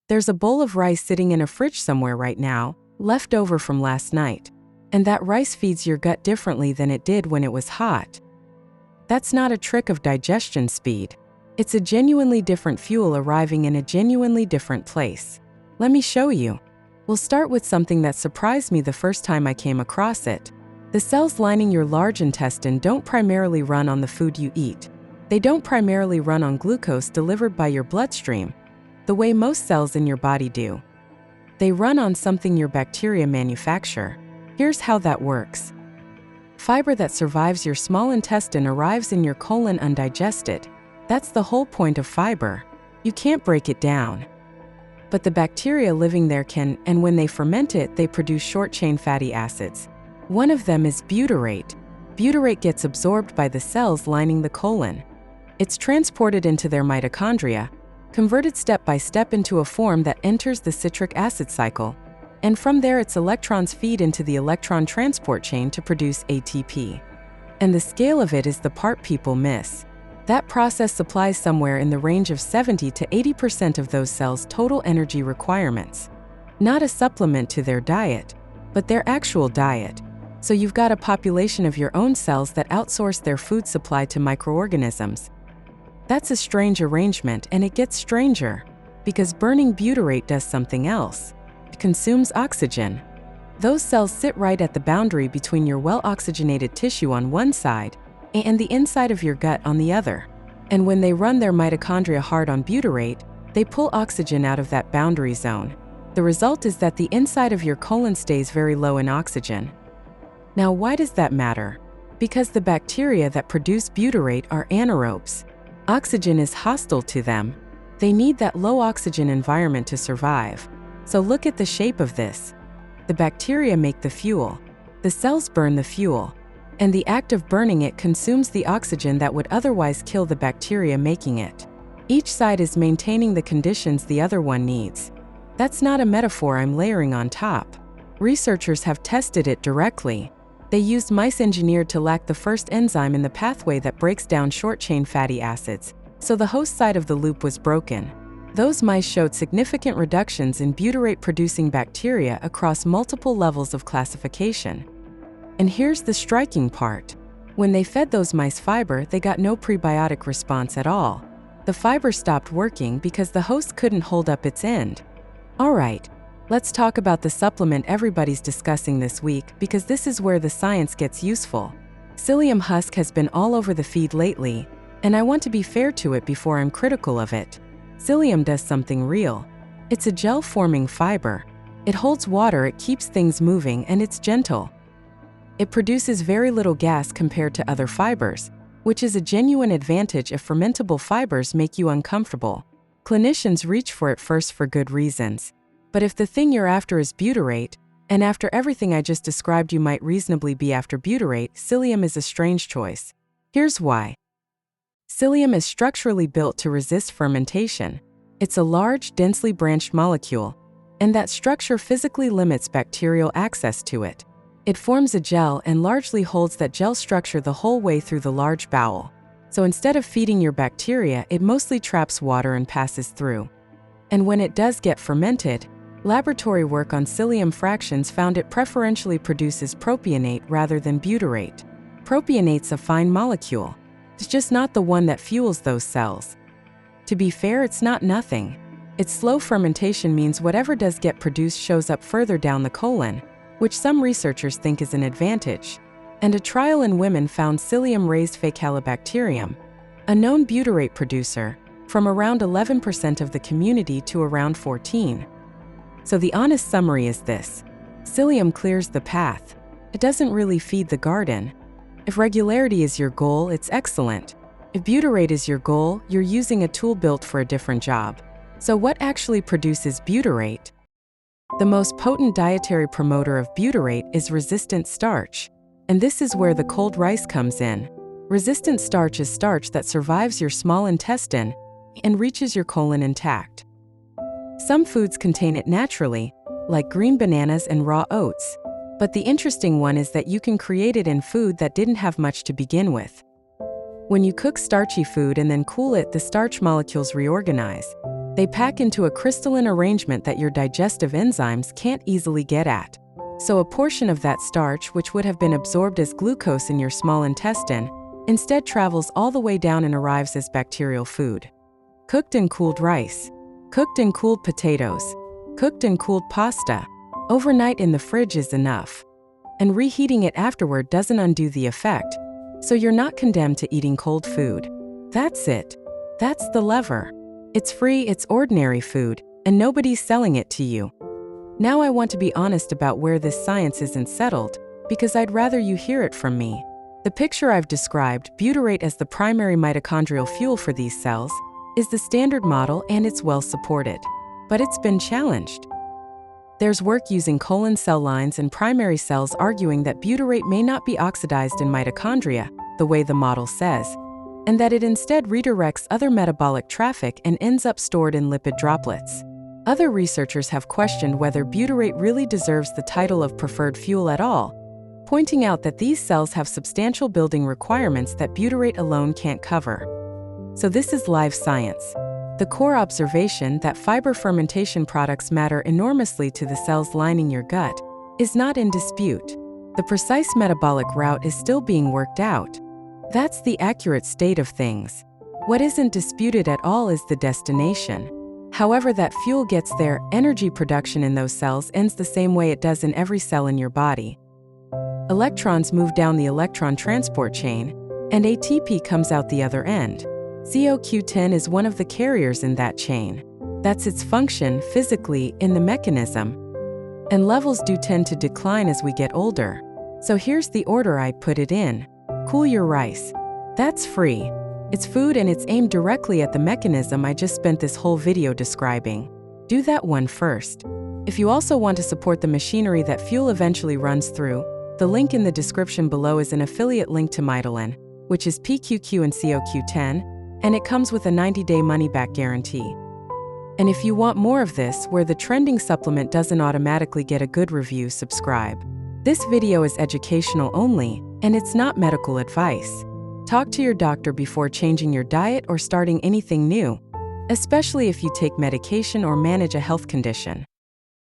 There's a bowl of rice sitting in a fridge somewhere right now, left over from last night. And that rice feeds your gut differently than it did when it was hot. That's not a trick of digestion speed. It's a genuinely different fuel arriving in a genuinely different place. Let me show you. We'll start with something that surprised me the first time I came across it. The cells lining your large intestine don't primarily run on the food you eat. They don't primarily run on glucose delivered by your bloodstream, the way most cells in your body do. They run on something your bacteria manufacture. Here's how that works. Fiber that survives your small intestine arrives in your colon undigested. That's the whole point of fiber. You can't break it down. But the bacteria living there can, and when they ferment it, they produce short-chain fatty acids. One of them is butyrate. Butyrate gets absorbed by the cells lining the colon. It's transported into their mitochondria, converted step by step into a form that enters the citric acid cycle, and from there its electrons feed into the electron transport chain to produce ATP. And the scale of it is the part people miss. That process supplies somewhere in the range of 70 to 80% of those cells' total energy requirements. Not a supplement to their diet, but their actual diet. So you've got a population of your own cells that outsource their food supply to microorganisms. That's a strange arrangement, and it gets stranger, because burning butyrate does something else. It consumes oxygen. Those cells sit right at the boundary between your well-oxygenated tissue on one side and the inside of your gut on the other. And when they run their mitochondria hard on butyrate, they pull oxygen out of that boundary zone. The result is that the inside of your colon stays very low in oxygen. Now, why does that matter? Because the bacteria that produce butyrate are anaerobes. Oxygen is hostile to them. They need that low oxygen environment to survive. So look at the shape of this. The bacteria make the fuel. The cells burn the fuel. And the act of burning it consumes the oxygen that would otherwise kill the bacteria making it. Each side is maintaining the conditions the other one needs. That's not a metaphor I'm layering on top. Researchers have tested it directly. They used mice engineered to lack the first enzyme in the pathway that breaks down short-chain fatty acids, so the host side of the loop was broken. Those mice showed significant reductions in butyrate-producing bacteria across multiple levels of classification. And here's the striking part. When they fed those mice fiber, they got no prebiotic response at all. The fiber stopped working because the host couldn't hold up its end. All right, let's talk about the supplement everybody's discussing this week, because this is where the science gets useful. Psyllium husk has been all over the feed lately, and I want to be fair to it before I'm critical of it. Psyllium does something real. It's a gel-forming fiber. It holds water, it keeps things moving, and it's gentle. It produces very little gas compared to other fibers, which is a genuine advantage if fermentable fibers make you uncomfortable. Clinicians reach for it first for good reasons. But if the thing you're after is butyrate, and after everything I just described you might reasonably be after butyrate, psyllium is a strange choice. Here's why. Psyllium is structurally built to resist fermentation. It's a large, densely branched molecule, and that structure physically limits bacterial access to it. It forms a gel and largely holds that gel structure the whole way through the large bowel. So instead of feeding your bacteria, it mostly traps water and passes through. And when it does get fermented, laboratory work on psyllium fractions found it preferentially produces propionate rather than butyrate. Propionate's a fine molecule. It's just not the one that fuels those cells. To be fair, it's not nothing. Its slow fermentation means whatever does get produced shows up further down the colon, which some researchers think is an advantage. And a trial in women found psyllium-raised Faecalibacterium, a known butyrate producer, from around 11% of the community to around 14%. So the honest summary is this. Psyllium clears the path. It doesn't really feed the garden. If regularity is your goal, it's excellent. If butyrate is your goal, you're using a tool built for a different job. So what actually produces butyrate? The most potent dietary promoter of butyrate is resistant starch. And this is where the cold rice comes in. Resistant starch is starch that survives your small intestine and reaches your colon intact. Some foods contain it naturally, like green bananas and raw oats. But the interesting one is that you can create it in food that didn't have much to begin with. When you cook starchy food and then cool it, the starch molecules reorganize. They pack into a crystalline arrangement that your digestive enzymes can't easily get at. So a portion of that starch, which would have been absorbed as glucose in your small intestine, instead travels all the way down and arrives as bacterial food. Cooked and cooled rice, cooked and cooled potatoes, cooked and cooled pasta. Overnight in the fridge is enough. And reheating it afterward doesn't undo the effect, so you're not condemned to eating cold food. That's it. That's the lever. It's free, it's ordinary food, and nobody's selling it to you. Now I want to be honest about where this science isn't settled, because I'd rather you hear it from me. The picture I've described, butyrate as the primary mitochondrial fuel for these cells, is the standard model and it's well supported. But it's been challenged. There's work using colon cell lines and primary cells arguing that butyrate may not be oxidized in mitochondria, the way the model says, and that it instead redirects other metabolic traffic and ends up stored in lipid droplets. Other researchers have questioned whether butyrate really deserves the title of preferred fuel at all, pointing out that these cells have substantial building requirements that butyrate alone can't cover. So this is live science. The core observation that fiber fermentation products matter enormously to the cells lining your gut is not in dispute. The precise metabolic route is still being worked out. That's the accurate state of things. What isn't disputed at all is the destination. However that fuel gets there, energy production in those cells ends the same way it does in every cell in your body. Electrons move down the electron transport chain, and ATP comes out the other end. CoQ10 is one of the carriers in that chain. That's its function physically in the mechanism. And levels do tend to decline as we get older. So here's the order I put it in. Cool your rice. That's free. It's food and it's aimed directly at the mechanism I just spent this whole video describing. Do that one first. If you also want to support the machinery that fuel eventually runs through, the link in the description below is an affiliate link to Mitochondrial, which is PQQ and CoQ10, and it comes with a 90-day money-back guarantee. And if you want more of this, where the trending supplement doesn't automatically get a good review, subscribe. This video is educational only, and it's not medical advice. Talk to your doctor before changing your diet or starting anything new, especially if you take medication or manage a health condition.